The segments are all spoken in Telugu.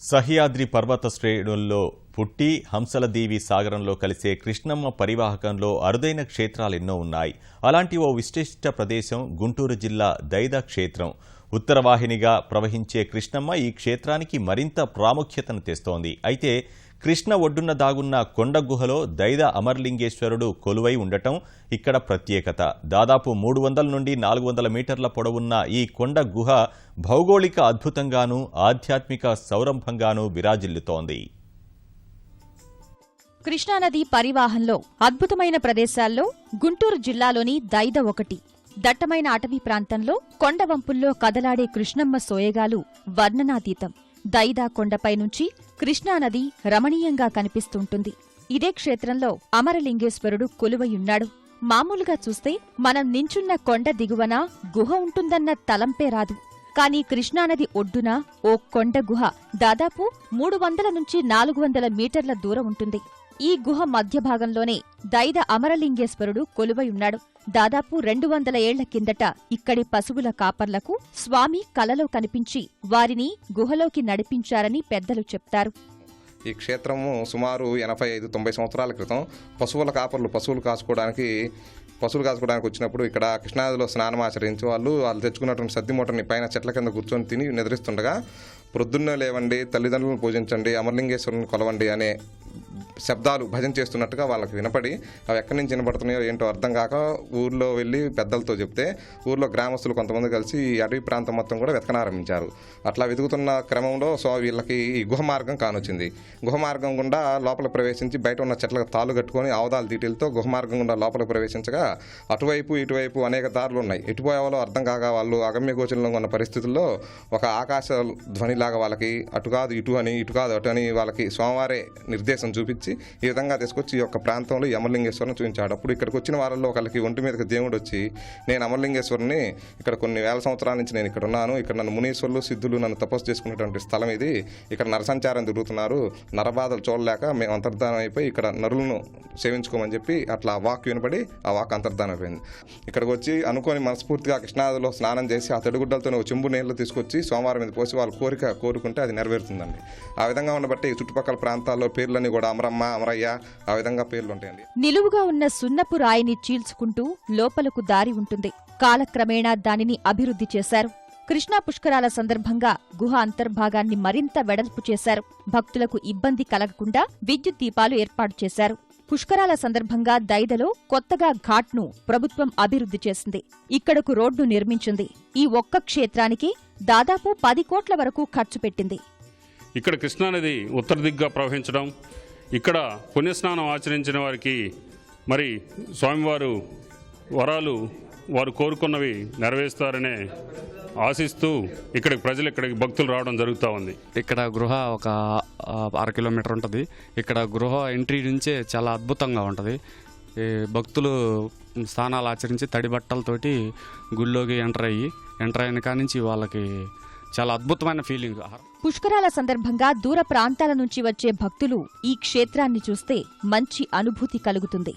సహ్యాద్రి పర్వత శ్రేణుల్లో పుట్టి హంసలదీవి సాగరంలో కలిసే కృష్ణమ్మ పరివాహకంలో అరుదైన క్షేత్రాలెన్నో ఉన్నాయి. అలాంటి ఓ విశిష్ట ప్రదేశం గుంటూరు జిల్లా దైద క్షేత్రం. ఉత్తరవాహినిగా ప్రవహించే కృష్ణమ్మ ఈ క్షేత్రానికి మరింత ప్రాముఖ్యతను తెస్తోంది. అయితే కృష్ణ ఒడ్డున దాగున్న కొండ గుహలో దైద అమరలింగేశ్వరుడు కొలువై ఉండటం ఇక్కడ ప్రత్యేకత. దాదాపు 300 నుండి 400 మీటర్ల పొడవున్న ఈ కొండ గుహ భౌగోళిక అద్భుతంగానూ ఆధ్యాత్మిక సౌరంభంగానూ విరాజిల్లుతోంది. కృష్ణానది పరివాహంలో అద్భుతమైన ప్రదేశాల్లో గుంటూరు జిల్లాలోని దైద ఒకటి. దట్టమైన అటవీ ప్రాంతంలో కొండవంపుల్లో కదలాడే కృష్ణమ్మ సోయగాలు వర్ణనాతీతం. దైదా కొండపై నుంచి కృష్ణానది రమణీయంగా కనిపిస్తుంటుంది. ఇదే క్షేత్రంలో అమరలింగేశ్వరుడు కొలువయున్నాడు. మామూలుగా చూస్తే మనం నించున్న కొండ దిగువన గుహ ఉంటుందన్న తలంపే రాదు. కానీ కృష్ణానది ఒడ్డున ఓ కొండ గుహ దాదాపు 300 నుంచి 400 మీటర్ల దూరం ఉంటుంది. ఈ గుహ మధ్య భాగంలోనే దైద అమరలింగేశ్వరుడు కొలువయున్నాడు. దాదాపు 200 ఏళ్ల కిందట ఇక్కడి పశువుల కాపర్లకు స్వామి కలలో కనిపించి వారిని గుహలోకి నడిపించారని పెద్దలు చెప్తారు. ఈ క్షేత్రము సుమారు 85-90 సంవత్సరాల క్రితం పశువుల కాపర్లు పశువులు కాసుకోవడానికి వచ్చినప్పుడు ఇక్కడ కృష్ణానదిలో స్నానం ఆచరించి వాళ్ళు తెచ్చుకున్నటువంటి సద్ది మూటని పైన చెట్ల కింద కూర్చొని తిని నిద్రిస్తుండగా ప్రొద్దున్నే లేవండి, తల్లిదండ్రులను పూజించండి, అమరలింగేశ్వరుని కొలవండి అనే శబ్దాలు భజన చేస్తున్నట్టుగా వాళ్ళకి వినపడి అవి ఎక్కడి నుంచి వినపడుతున్నాయో ఏంటో అర్థం కాక ఊర్లో వెళ్ళి పెద్దలతో చెప్తే ఊర్లో గ్రామస్తులు కొంతమంది కలిసి ఈ అడవి ప్రాంతం మొత్తం కూడా వెతకనారంభించారు. అట్లా వెతుకుతున్న క్రమంలో వీళ్ళకి ఈ గుహ మార్గం కానొచ్చింది. గుహ మార్గం గుండా లోపల ప్రవేశించి బయట ఉన్న చెట్లకు తాళ్ళు కట్టుకొని ఆవదాల తీటిలతో గుహ మార్గం గుండా లోపల ప్రవేశించగా అటువైపు ఇటువైపు అనేక దారులు ఉన్నాయి. ఎటుపోయేవాలో అర్థం కాక వాళ్ళు అగమ్య గోచరంలో ఉన్న పరిస్థితుల్లో ఒక ఆకాశ ధ్వనిలాగా వాళ్ళకి అటు కాదు ఇటు అని, ఇటు కాదు అటు అని వాళ్ళకి స్వామివారే నిర్దేశం చూపించి ఈ విధంగా తీసుకొచ్చి ఈ యొక్క ప్రాంతంలో ఈ అమరలింగేశ్వరుని చూపించాడు. అప్పుడు ఇక్కడికి వచ్చిన వారిలో ఒకరికి ఒంటి మీదకి దేవుడు వచ్చి, నేను అమరలింగేశ్వరుని ఇక్కడ కొన్ని వేల సంవత్సరాల నుంచి నేను ఇక్కడ ఉన్నాను, ఇక్కడ నన్ను మునీశ్వరులు సిద్ధులు నన్ను తపస్సు చేసుకునేటువంటి స్థలం ఇది, ఇక్కడ నరసంచారం తిరుగుతున్నారు, నరబాధలు చూడలేక మేము అంతర్ధానం అయిపోయి ఇక్కడ నరులను సేవించుకోమని చెప్పి అట్లా వాక్ వినపడి ఆ వాక్ అంతర్ధానం అయిపోయింది. ఇక్కడికి వచ్చి అనుకోని మనస్ఫూర్తిగా కృష్ణానదిలో స్నానం చేసి ఆ తడిగుడ్డలతో చెంబు నీళ్లు తీసుకొచ్చి సోమవారం మీద పోసి వాళ్ళ కోరుకుంటే అది నెరవేరుతుందండి. ఆ విధంగా ఉండబట్టి చుట్టుపక్కల ప్రాంతాల్లో పేర్లన్నీ కూడా అమరమ్మ, అమరయ్య ఆ విధంగా పేర్లు ఉంటాయండి. నిలువుగా ఉన్న సున్నపు రాయిని చీల్చుకుంటూ లోపలకు దారి ఉంటుంది. కాలక్రమేణా దానిని అభివృద్ధి చేశారు. కృష్ణా పుష్కరాల సందర్భంగా గుహ అంతర్భాగాన్ని మరింత వెడల్పు చేశారు. భక్తులకు ఇబ్బంది కలగకుండా విద్యుత్ దీపాలు ఏర్పాటు చేశారు. పుష్కరాల సందర్భంగా దైదలో కొత్తగా ఘాట్ను ప్రభుత్వం అభివృద్ధి చేసింది. ఇక్కడకు రోడ్డు నిర్మించింది. ఈ ఒక్క క్షేత్రానికి దాదాపు 10 కోట్ల వరకు ఖర్చు పెట్టింది. ఇక్కడ కృష్ణానది ఉత్తర దిగ్గా ప్రవహించడం, ఇక్కడ పుణ్యస్నానం ఆచరించిన వారికి మరి స్వామివారు వరాలు వారు కోరుకున్నవి నెరవేరుస్తారనే ఆశిస్తూ ఇక్కడికి భక్తులు రావడం జరుగుతూ ఉంది. ఇక్కడ గృహ ఒక 1/2 కిలోమీటర్ ఉంటుంది. ఇక్కడ గృహ ఎంట్రీ నుంచే చాలా అద్భుతంగా ఉంటుంది. భక్తులు స్నానాలు ఆచరించి తడి బట్టలతోటి గుళ్ళోకి ఎంటర్ అయిన కానించి వాళ్ళకి చాలా అద్భుతమైన ఫీలింగ్. పుష్కరాల సందర్భంగా దూర ప్రాంతాల నుంచి వచ్చే భక్తులు ఈ క్షేత్రాన్ని చూస్తే మంచి అనుభూతి కలుగుతుంది.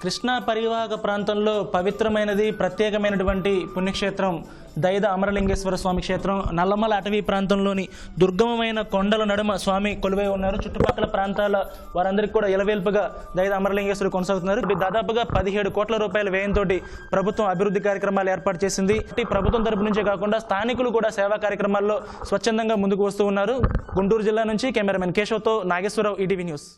కృష్ణా పరివాహక ప్రాంతంలో పవిత్రమైనది, ప్రత్యేకమైనటువంటి పుణ్యక్షేత్రం దైద అమరలింగేశ్వర స్వామి క్షేత్రం. నల్లమల అటవీ ప్రాంతంలోని దుర్గమమైన కొండల నడుమ స్వామి కొలువై ఉన్నారు. చుట్టుపక్కల ప్రాంతాల వారందరికీ కూడా ఇలవేల్పుగా దైద అమరలింగేశ్వరుడు కొనసాగుతున్నారు. దాదాపుగా 17 కోట్ల రూపాయల వ్యయంతో ప్రభుత్వం అభివృద్ధి కార్యక్రమాలు ఏర్పాటు చేసింది. ప్రభుత్వం తరపు నుంచే కాకుండా స్థానికులు కూడా సేవా కార్యక్రమాల్లో స్వచ్ఛందంగా ముందుకు వస్తూ ఉన్నారు. గుంటూరు జిల్లా నుంచి కెమెరామెన్ కేశవ్తో నాగేశ్వరరావు, ఈటీవీ న్యూస్.